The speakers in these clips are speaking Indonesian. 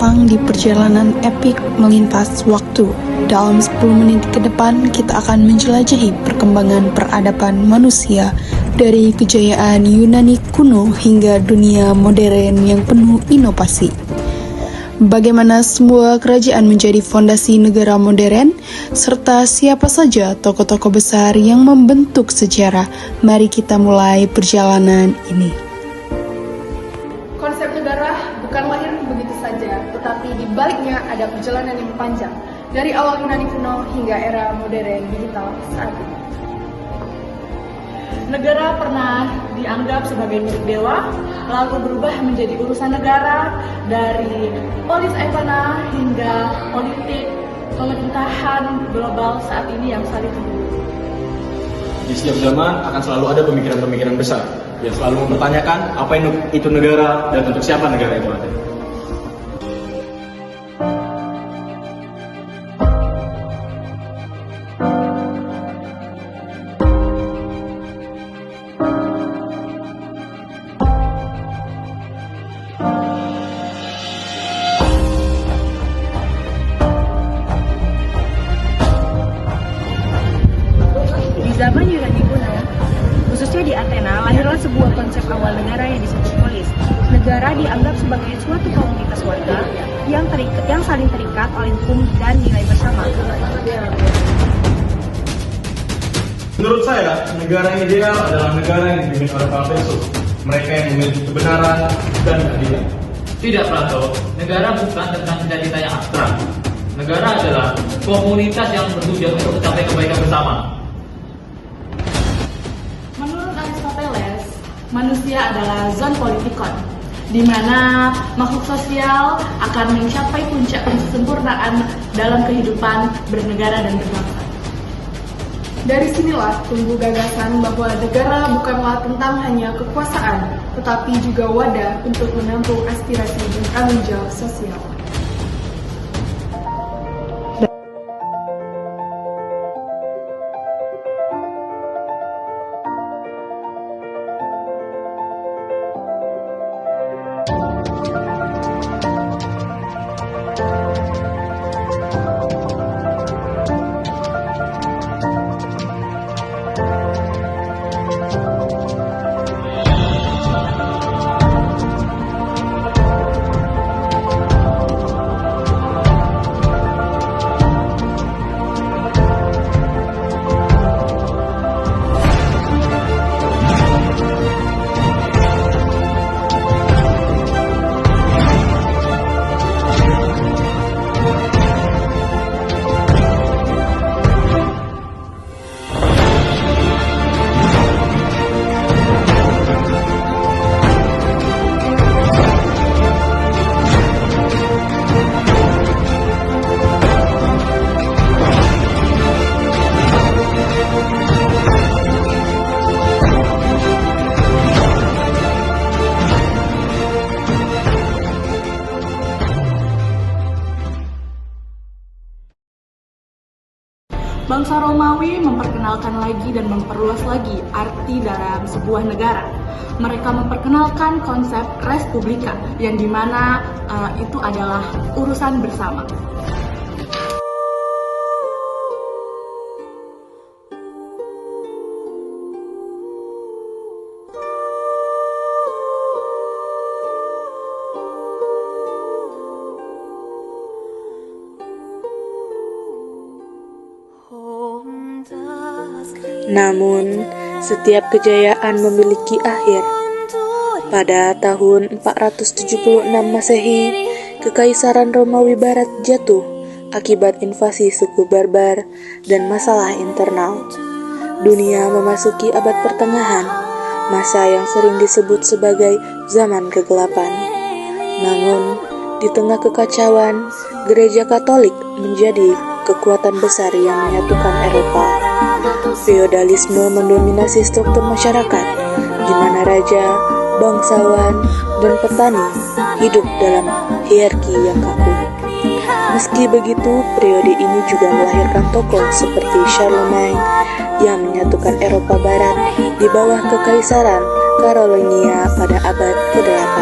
datang di perjalanan epik melintas waktu. Dalam 10 menit ke depan, kita akan menjelajahi perkembangan peradaban manusia dari kejayaan Yunani kuno hingga dunia modern yang penuh inovasi. Bagaimana semua kerajaan menjadi fondasi negara modern, serta siapa saja tokoh-tokoh besar yang membentuk sejarah. Mari kita mulai perjalanan ini. Konsep negara bukan lahir begitu saja, tetapi di baliknya ada perjalanan yang panjang, dari awal Yunani kuno hingga era modern digital saat ini. Negara pernah dianggap sebagai milik dewa, lalu berubah menjadi urusan negara, dari polis aibana hingga politik pemerintahan global saat ini yang saling terhubung. Di setiap zaman akan selalu ada pemikiran-pemikiran besar yang selalu mempertanyakan apa itu negara dan untuk siapa negara itu ada. Di zaman Yunani kuno, khususnya di Athena, lahirlah sebuah konsep awal negara yang disebut polis. Negara dianggap sebagai suatu komunitas warga yang saling terikat oleh hukum dan nilai bersama. Menurut saya, negara yang ideal adalah negara yang dipimpin oleh para filsuf. Mereka yang memiliki kebenaran dan keadilan. Tidak, Plato. Negara bukan tentang cita-cita yang abstrak. Negara adalah komunitas yang bertujuan untuk mencapai kebaikan bersama. Menurut Aristoteles, manusia adalah zon politikon, di mana makhluk sosial akan mencapai puncak kesempurnaan dalam kehidupan bernegara dan berbangsa. Dari sinilah tumbuh gagasan bahwa negara bukanlah tentang hanya kekuasaan, tetapi juga wadah untuk menampung aspirasi dan tanggung jawab sosial. Bangsa Romawi memperkenalkan lagi dan memperluas lagi arti dalam sebuah negara. Mereka memperkenalkan konsep respublika, yang dimana itu adalah urusan bersama. Namun, setiap kejayaan memiliki akhir. Pada tahun 476 Masehi, Kekaisaran Romawi Barat jatuh akibat invasi suku barbar dan masalah internal. Dunia memasuki abad pertengahan, masa yang sering disebut sebagai zaman kegelapan. Namun, di tengah kekacauan, Gereja Katolik menjadi kekuatan besar yang menyatukan Eropa. Feodalisme mendominasi struktur masyarakat, di mana raja, bangsawan, dan petani hidup dalam hierarki yang kaku. Meski begitu, periode ini juga melahirkan tokoh seperti Charlemagne yang menyatukan Eropa Barat di bawah Kekaisaran Carolingia pada abad ke-8.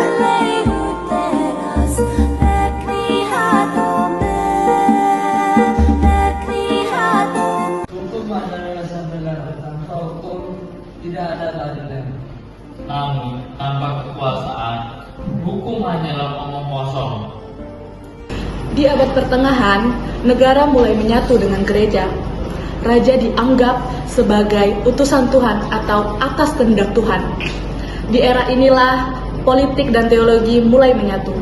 keadilan. Namun, tanpa kekuasaan, hukum hanyalah omong kosong. Di abad pertengahan, negara mulai menyatu dengan gereja. Raja dianggap sebagai utusan Tuhan atau atas kehendak Tuhan. Di era inilah politik dan teologi mulai menyatu.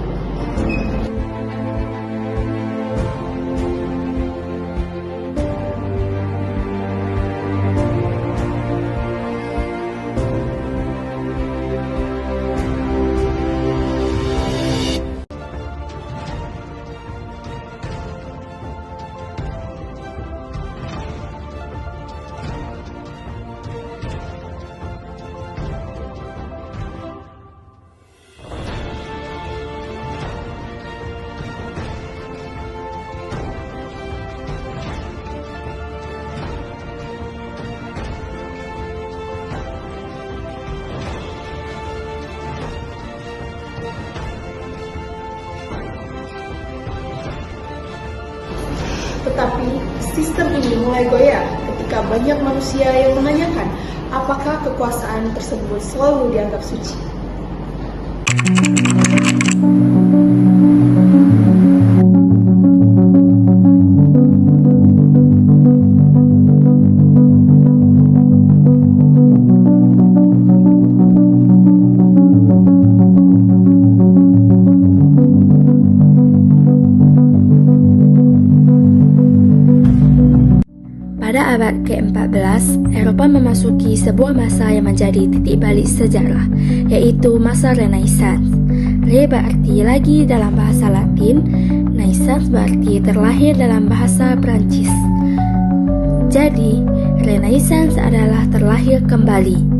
Tetapi sistem ini mulai goyah ketika banyak manusia yang menanyakan apakah kekuasaan tersebut selalu dianggap suci. Pada abad ke-14, Eropa memasuki sebuah masa yang menjadi titik balik sejarah, yaitu masa Renaissance. Re berarti lagi dalam bahasa Latin, Naissance berarti terlahir dalam bahasa Prancis. Jadi, Renaissance adalah terlahir kembali.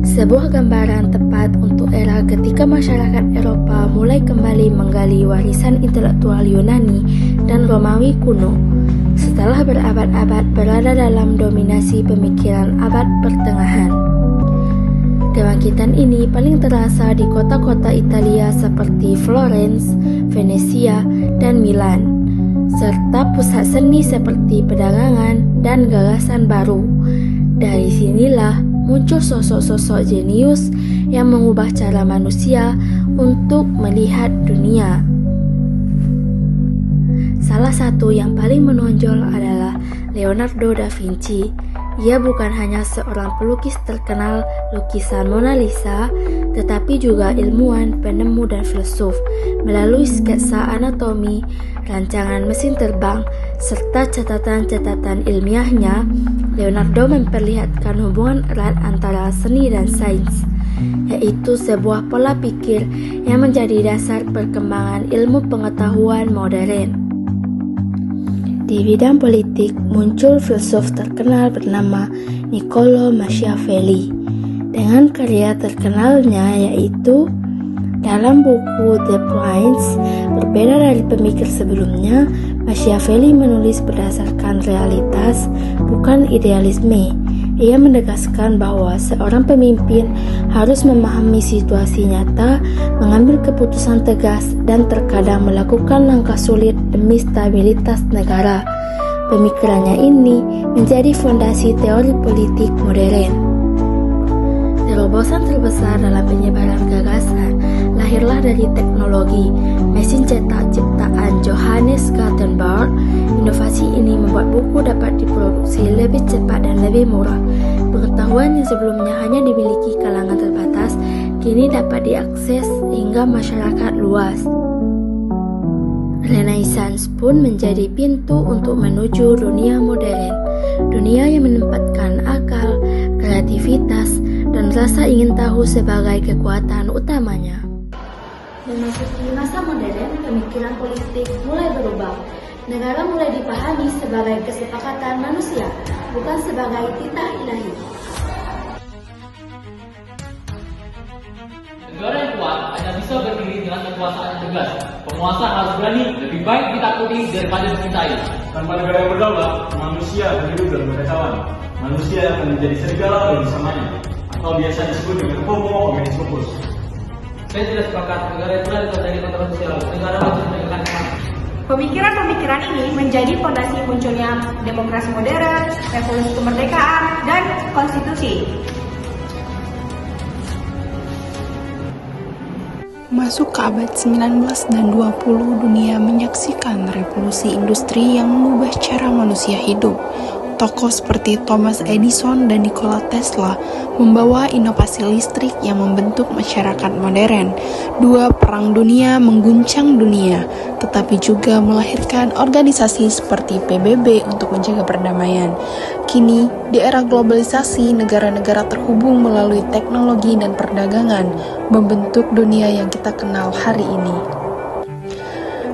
Sebuah gambaran tepat untuk era ketika masyarakat Eropa mulai kembali menggali warisan intelektual Yunani dan Romawi kuno setelah berabad-abad berada dalam dominasi pemikiran abad pertengahan. Kebangkitan ini paling terasa di kota-kota Italia seperti Florence, Venesia, dan Milan, serta pusat seni seperti perdagangan dan gagasan baru. Dari sinilah muncul sosok-sosok jenius yang mengubah cara manusia untuk melihat dunia. Salah satu yang paling menonjol adalah Leonardo da Vinci. Ia bukan hanya seorang pelukis terkenal lukisan Mona Lisa, tetapi juga ilmuwan, penemu, dan filsuf. Melalui sketsa anatomi, rancangan mesin terbang, serta catatan-catatan ilmiahnya, Leonardo memperlihatkan hubungan erat antara seni dan sains, yaitu sebuah pola pikir yang menjadi dasar perkembangan ilmu pengetahuan modern. Di bidang politik, muncul filsuf terkenal bernama Niccolo Machiavelli. Dengan karya terkenalnya yaitu dalam buku The Prince, berbeda dari pemikir sebelumnya, Machiavelli menulis berdasarkan realitas, bukan idealisme. Ia menegaskan bahwa seorang pemimpin harus memahami situasi nyata, mengambil keputusan tegas, dan terkadang melakukan langkah sulit demi stabilitas negara. Pemikirannya ini menjadi fondasi teori politik modern. Terobosan terbesar dalam penyebaran gagasan lahirlah dari teknologi mesin cetak ciptaan Johannes Gutenberg. Inovasi ini membuat buku dapat diproduksi lebih cepat dan lebih murah. Pengetahuan yang sebelumnya hanya dimiliki kalangan terbatas, kini dapat diakses hingga masyarakat luas. Renaissance pun menjadi pintu untuk menuju dunia modern, dunia yang menempatkan akal, kreativitas, dan rasa ingin tahu sebagai kekuatan utamanya. Memasuki masa modern, pemikiran politik mulai berubah. Negara mulai dipahami sebagai kesepakatan manusia, bukan sebagai titah ilahi. Negara yang kuat hanya bisa berdiri dengan kekuasaan yang tegas. Penguasa harus berani, lebih baik ditakuti daripada dicintai. Tanpa negara yang berdaulat, manusia akan hidup dalam kekacauan. Manusia akan menjadi serigala bersamanya, atau biasa disebut dengan homo homines lupus. Saya tidak sepakat negara itu adalah dari kontrol sosial. Negara harus menegakkan HAM. Pemikiran-pemikiran ini menjadi fondasi munculnya demokrasi modern, revolusi kemerdekaan, dan konstitusi. Masuk ke abad 19 dan 20, dunia menyaksikan revolusi industri yang mengubah cara manusia hidup. Tokoh seperti Thomas Edison dan Nikola Tesla membawa inovasi listrik yang membentuk masyarakat modern. Dua perang dunia mengguncang dunia, tetapi juga melahirkan organisasi seperti PBB untuk menjaga perdamaian. Kini, di era globalisasi, negara-negara terhubung melalui teknologi dan perdagangan, membentuk dunia yang kita kenal hari ini.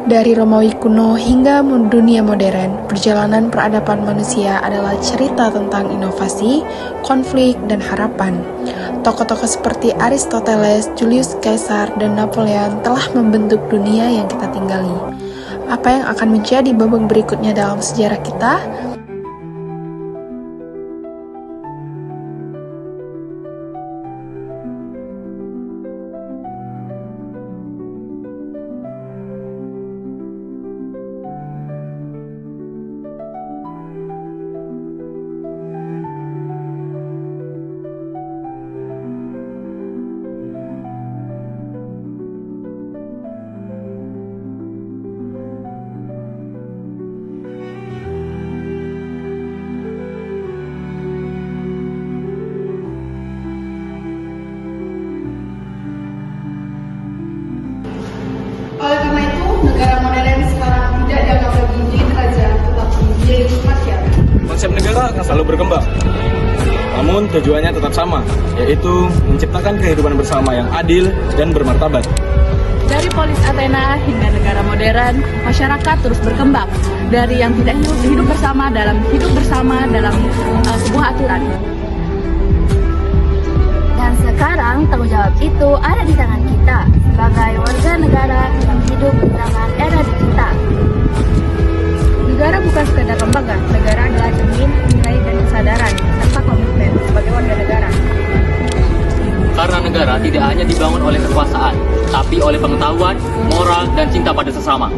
Dari Romawi kuno hingga dunia modern, perjalanan peradaban manusia adalah cerita tentang inovasi, konflik, dan harapan. Tokoh-tokoh seperti Aristoteles, Julius Caesar, dan Napoleon telah membentuk dunia yang kita tinggali. Apa yang akan menjadi babak berikutnya dalam sejarah kita? Oleh karena itu, negara modern sekarang tidak dianggap lagi milik raja, tetapi milik rakyat. Konsep negara akan selalu berkembang, namun tujuannya tetap sama, yaitu menciptakan kehidupan bersama yang adil dan bermartabat. Dari polis Athena hingga negara modern, masyarakat terus berkembang. Dari yang tidak hidup bersama dalam sebuah aturan. Dan sekarang tanggung jawab itu ada di tangan kita sebagai warga negara yang hidup di zaman era digital. Negara bukan sekedar lembaga, negara adalah cermin, nilai, dan kesadaran, serta komitmen sebagai warga negara. Karena negara tidak hanya dibangun oleh kekuasaan, tapi oleh pengetahuan, moral, dan cinta pada sesama.